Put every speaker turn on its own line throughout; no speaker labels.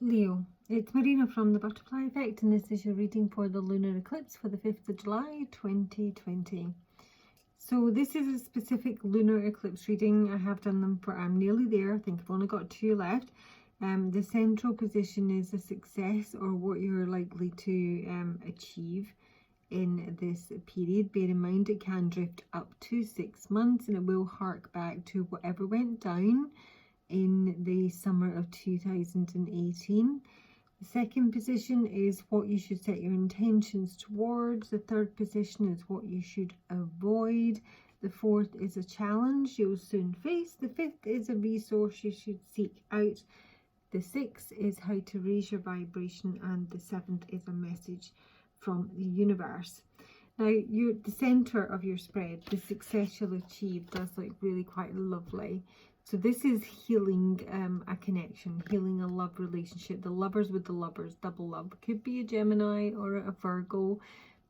Leo, it's Marina from the Butterfly Effect, and this is your reading for the lunar eclipse for the 5th of July 2020. So this is a specific lunar eclipse reading. I have done them for, I'm nearly there. I think I've only got 2 left. The central position is a success, or what you're likely to achieve in this period. Bear in mind it can drift up to 6 months, and it will hark back to whatever went down in the summer of 2018. The second position is what you should set your intentions towards. The third position is what you should avoid. The fourth is a challenge you'll soon face. The fifth is a resource you should seek out. The sixth is how to raise your vibration, and the seventh is a message from the universe. Now, the center of your spread, the success you'll achieve, does look really quite lovely. So this is healing a connection, healing a love relationship. The lovers with the lovers, double love. Could be a Gemini or a Virgo.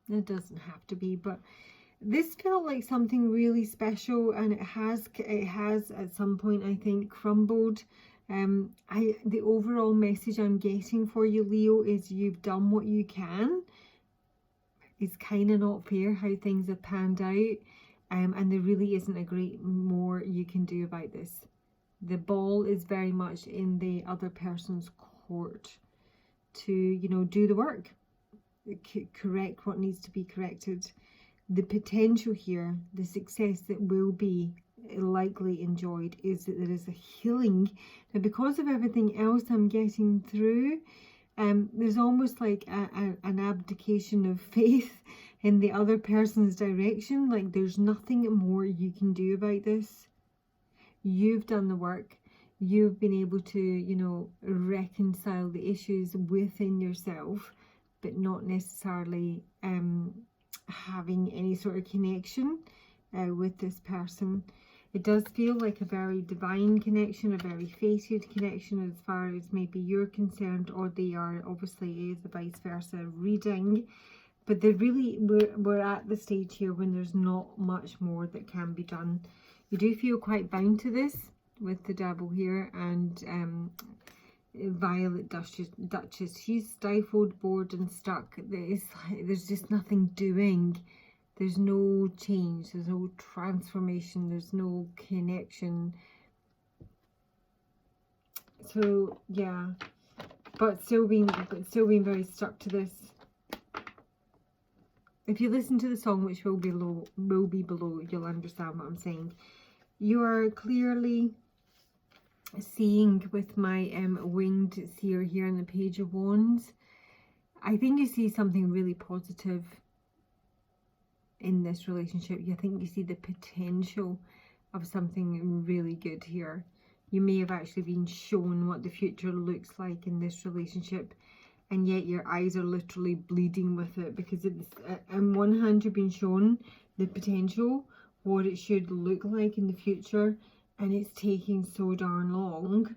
It doesn't have to be, but this felt like something really special, and it has at some point, I think, crumbled. The overall message I'm getting for you, Leo, is you've done what you can. It's kind of not fair how things have panned out. And there really isn't a great more you can do about this. The ball is very much in the other person's court to, you know, do the work, correct what needs to be corrected. The potential here, the success that will be likely enjoyed, is that there is a healing. Now, because of everything else I'm getting through, there's almost like an abdication of faith in the other person's direction. Like there's nothing more you can do about this. You've done the work. You've been able to, you know, reconcile the issues within yourself, but not necessarily having any sort of connection with this person. It does feel like a very divine connection, a very fated connection as far as maybe you're concerned, or they are. Obviously is the vice versa reading. But we're at the stage here when there's not much more that can be done. You do feel quite bound to this with the Devil here, and Violet Duchess. She's stifled, bored and stuck. There's just nothing doing. There's no change. There's no transformation. There's no connection. So yeah, but still being very stuck to this. If you listen to the song, which will be below, you'll understand what I'm saying. You are clearly seeing with my winged seer here in the Page of Wands. I think you see something really positive in this relationship. I think you see the potential of something really good here. You may have actually been shown what the future looks like in this relationship, and yet your eyes are literally bleeding with it, because it's, on one hand, you've been shown the potential, what it should look like in the future, and it's taking so darn long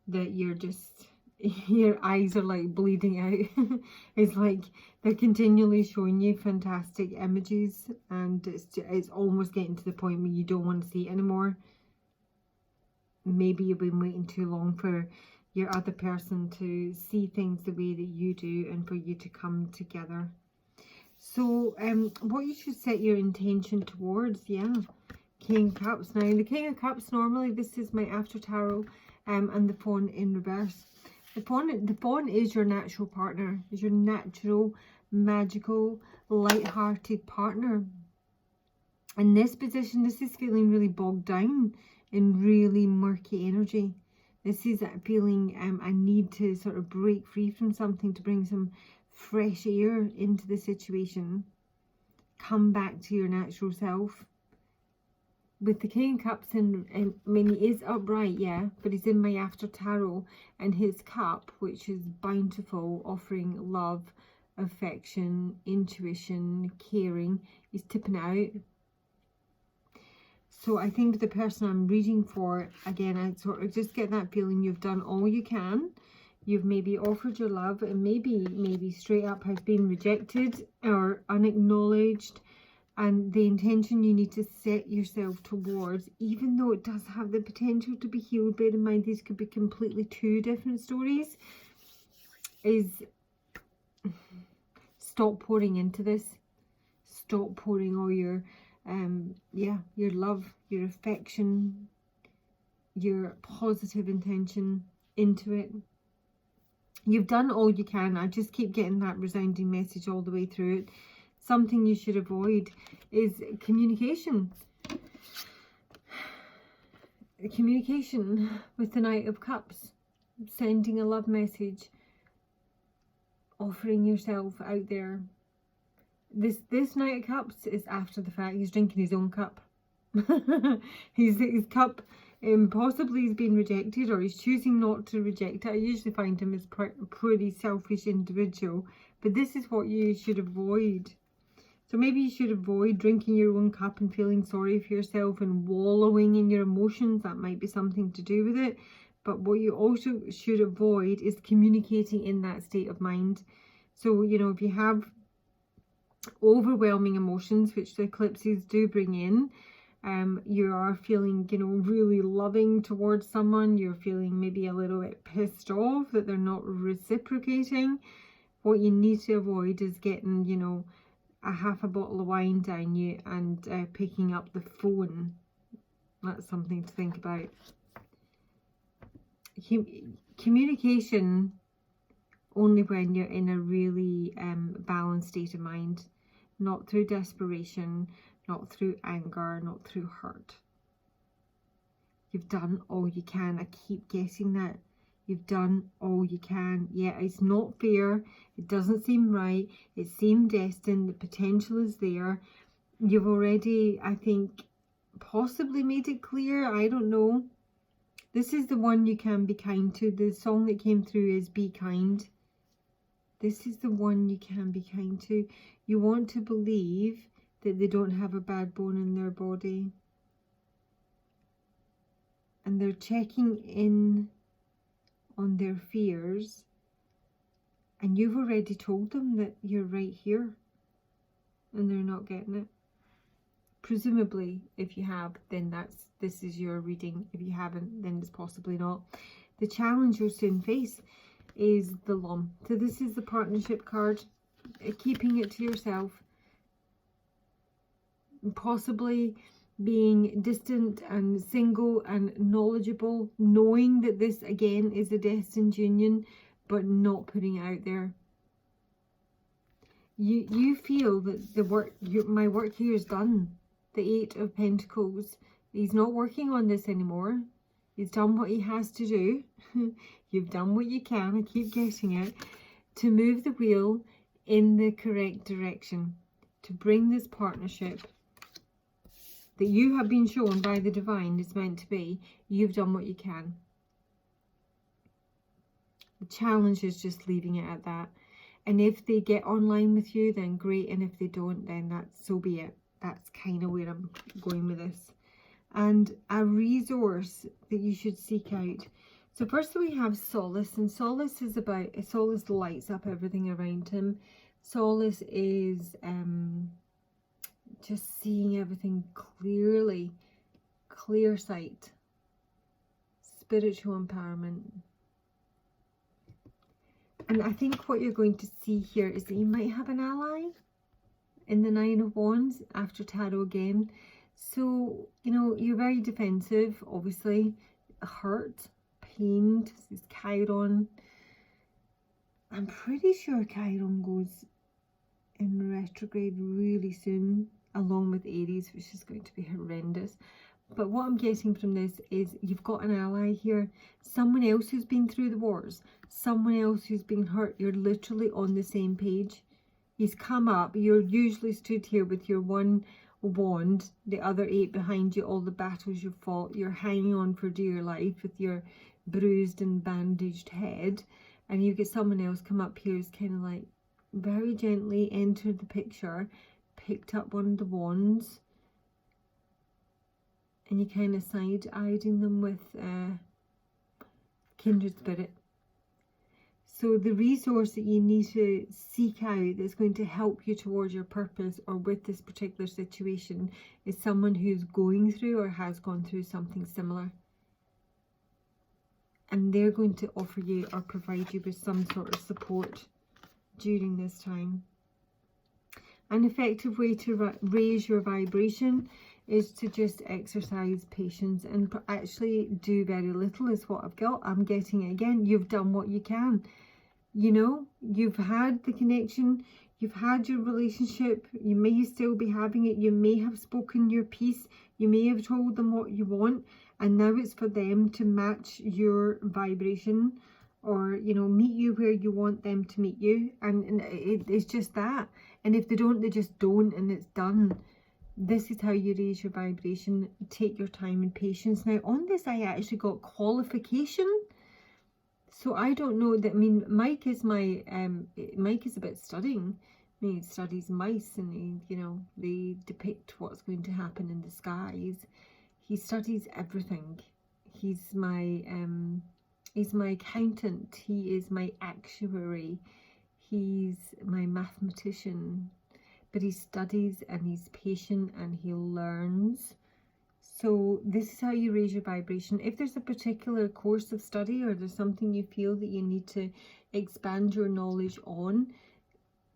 that you're just, your eyes are like bleeding out. It's like they're continually showing you fantastic images, and it's almost getting to the point where you don't want to see it anymore. Maybe you've been waiting too long for your other person to see things the way that you do, and for you to come together. So what you should set your intention towards, yeah, King of Cups. Now the King of Cups, normally this is my after tarot, and the Fawn in reverse. The fawn is your natural partner, is your natural, magical, light-hearted partner. In this position, this is feeling really bogged down in really murky energy. This is feeling a need to sort of break free from something, to bring some fresh air into the situation. Come back to your natural self. With the King of Cups, and I mean, he is upright, yeah, but he's in my after tarot, and his cup, which is bountiful, offering love, affection, intuition, caring, is tipping out. So I think the person I'm reading for, again, I sort of just get that feeling you've done all you can. You've maybe offered your love, and maybe straight up has been rejected or unacknowledged. And the intention you need to set yourself towards, even though it does have the potential to be healed, bear in mind these could be completely two different stories. is stop pouring into this. Stop pouring all your your love, your affection, your positive intention into it. You've done all you can. I just keep getting that resounding message all the way through it. Something you should avoid is communication. Communication with the Knight of Cups. Sending a love message. Offering yourself out there. This Knight of Cups is after the fact. He's drinking his own cup. his cup possibly has been rejected, or he's choosing not to reject it. I usually find him as a pretty selfish individual, but this is what you should avoid. So maybe you should avoid drinking your own cup and feeling sorry for yourself and wallowing in your emotions. That might be something to do with it. But what you also should avoid is communicating in that state of mind. So, you know, if you have overwhelming emotions, which the eclipses do bring in, you are feeling, you know, really loving towards someone, you're feeling maybe a little bit pissed off that they're not reciprocating. What you need to avoid is getting, you know, a half a bottle of wine down you and picking up the phone. That's something to think about. Communication only when you're in a really balanced state of mind, not through desperation, not through anger, not through hurt. You've done all you can. I keep getting that. You've done all you can. Yeah, it's not fair. It doesn't seem right. It seemed destined. The potential is there. You've already, I think, possibly made it clear. I don't know. This is the one you can be kind to. The song that came through is Be Kind. This is the one you can be kind to. You want to believe that they don't have a bad bone in their body. And they're checking in on their fears. And you've already told them that you're right here. And they're not getting it. Presumably, if you have, then this is your reading. If you haven't, then it's possibly not. The challenge you'll soon face is the Lum. So this is the partnership card. Keeping it to yourself. Possibly being distant and single and knowledgeable. Knowing that this, again, is a destined union, but not putting it out there. You feel that the work, my work here is done. The Eight of Pentacles. He's not working on this anymore. He's done what he has to do. You've done what you can. I keep getting it. To move the wheel in the correct direction. To bring this partnership that you have been shown by the divine is meant to be. You've done what you can. The challenge is just leaving it at that. And if they get online with you, then great. And if they don't, then that's so be it. That's kind of where I'm going with this. And a resource that you should seek out. So first we have Solace. And Solace is about, Solace lights up everything around him. Solace is just seeing everything clearly. Clear sight. Spiritual empowerment. And I think what you're going to see here is that you might have an ally in the Nine of Wands after Tarot again. So, you know, you're very defensive, obviously, hurt, pained. This is Chiron. I'm pretty sure Chiron goes in retrograde really soon, along with Aries, which is going to be horrendous. But what I'm getting from this is you've got an ally here. Someone else who's been through the wars. Someone else who's been hurt. You're literally on the same page. He's come up. You're usually stood here with your one wand, the other 8 behind you, all the battles you've fought. You're hanging on for dear life with your bruised and bandaged head. And you get someone else come up here who's kind of like very gently entered the picture, picked up one of the wands, and you kind of side-eyeing them with kindred spirit. So the resource that you need to seek out that's going to help you towards your purpose or with this particular situation is someone who's going through or has gone through something similar. and they're going to offer you or provide you with some sort of support during this time. An effective way to raise your vibration is to just exercise patience and actually do very little is what I've got. I'm getting it again. You've done what you can. You know, you've had the connection, you've had your relationship, you may still be having it, you may have spoken your piece, you may have told them what you want, and now it's for them to match your vibration, or, you know, meet you where you want them to meet you, and it's just that. And if they don't, they just don't, and it's done. This is how you raise your vibration. Take your time and patience. Now on this, I actually got qualification. So I don't know that, I mean, Mike is my, Mike is about studying. I mean, he studies mice, and he, you know, they depict what's going to happen in the skies. He studies everything. He's my accountant. He is my actuary. He's my mathematician. But he studies, and he's patient, and he learns. So this is how you raise your vibration. If there's a particular course of study, or there's something you feel that you need to expand your knowledge on,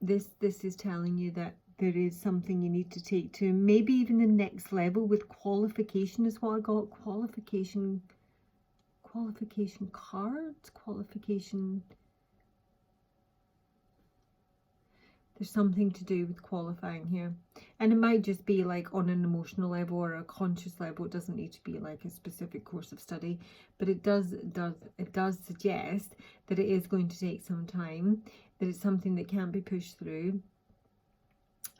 this is telling you that there is something you need to take to maybe even the next level with qualification is what I got. Qualification cards, qualification. There's something to do with qualifying here, and it might just be like on an emotional level or a conscious level. It doesn't need to be like a specific course of study, but it does suggest that it is going to take some time, that it's something that can't be pushed through,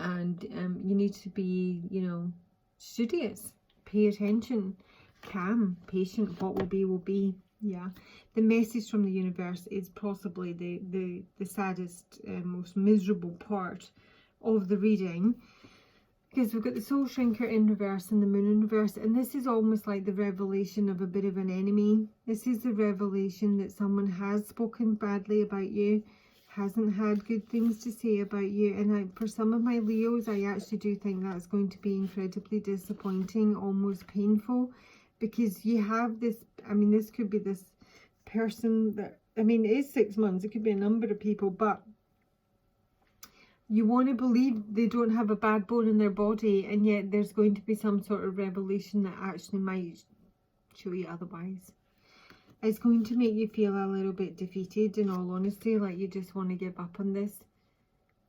and you need to be, you know, studious, pay attention, calm, patient. What will be will be. Yeah, the message from the universe is possibly the saddest, most miserable part of the reading, because we've got the soul shrinker in reverse and the moon in reverse, and this is almost like the revelation of a bit of an enemy. This is the revelation that someone has spoken badly about you, hasn't had good things to say about you, and for some of my Leos, I actually do think that's going to be incredibly disappointing, almost painful. Because you have this, I mean, this could be this person that, I mean, it is 6 months. It could be a number of people, but you want to believe they don't have a bad bone in their body, and yet there's going to be some sort of revelation that actually might show you otherwise. It's going to make you feel a little bit defeated, in all honesty, like you just want to give up on this.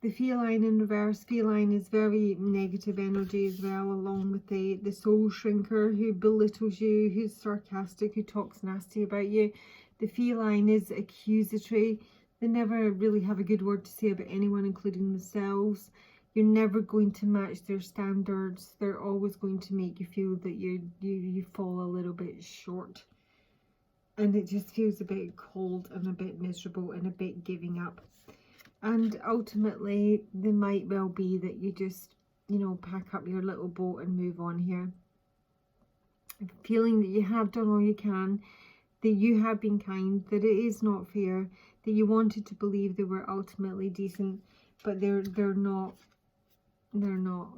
The feline in reverse, feline is very negative energy as well, along with the soul shrinker who belittles you, who's sarcastic, who talks nasty about you. The feline is accusatory. They never really have a good word to say about anyone, including themselves. You're never going to match their standards. They're always going to make you feel that you fall a little bit short. And it just feels a bit cold and a bit miserable and a bit giving up. And ultimately, there might well be that you just, you know, pack up your little boat and move on here. Feeling that you have done all you can, that you have been kind, that it is not fair, that you wanted to believe they were ultimately decent, but they're not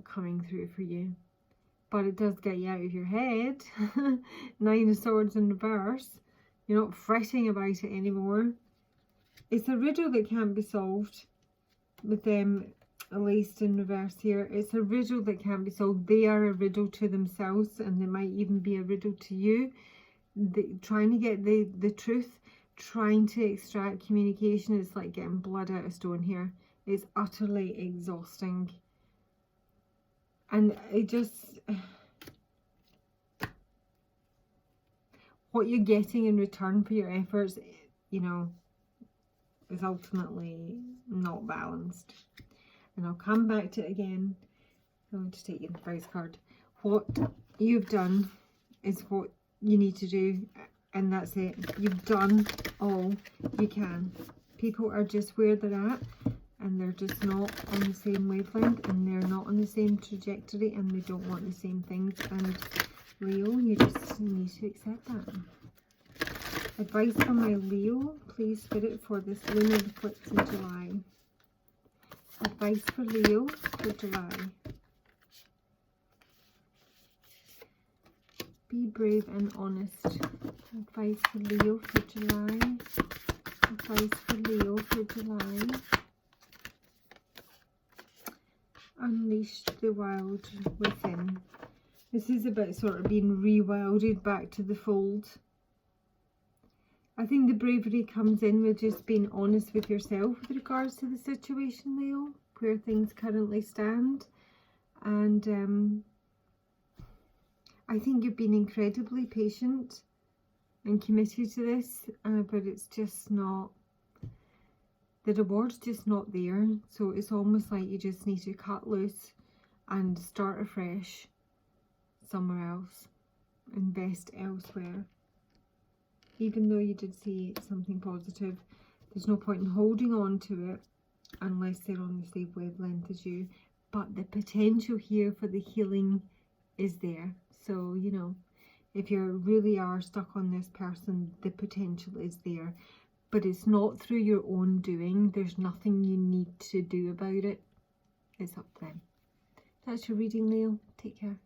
coming through for you. But it does get you out of your head. 9 of Swords in reverse. You're not fretting about it anymore. It's a riddle that can't be solved with them laced in reverse here. It's a riddle that can't be solved. They are a riddle to themselves, and they might even be a riddle to you. Trying to get the truth, trying to extract communication, it's like getting blood out of stone here. It's utterly exhausting. And it just... what you're getting in return for your efforts, you know, is ultimately not balanced. And I'll come back to it again. I'm going to take the advice card. What you've done is what you need to do, and that's it. You've done all you can. People are just where they're at, and they're just not on the same wavelength, and they're not on the same trajectory, and they don't want the same things. And Leo, you just need to accept that. Advice from my Leo, please, Spirit, for this lunar eclipse in July. Advice for Leo for July. Be brave and honest. Advice for Leo for July. Advice for Leo for July. Unleash the wild within. This is about sort of being rewilded back to the fold. I think the bravery comes in with just being honest with yourself with regards to the situation, Leo, where things currently stand. And I think you've been incredibly patient and committed to this, but it's just not, the reward's just not there. So it's almost like you just need to cut loose and start afresh somewhere else, invest elsewhere. Even though you did see something positive, there's no point in holding on to it unless they're on the same wavelength as you. But the potential here for the healing is there. So, you know, if you really are stuck on this person, the potential is there. But it's not through your own doing. There's nothing you need to do about it. It's up to them. That's your reading, Leo. Take care.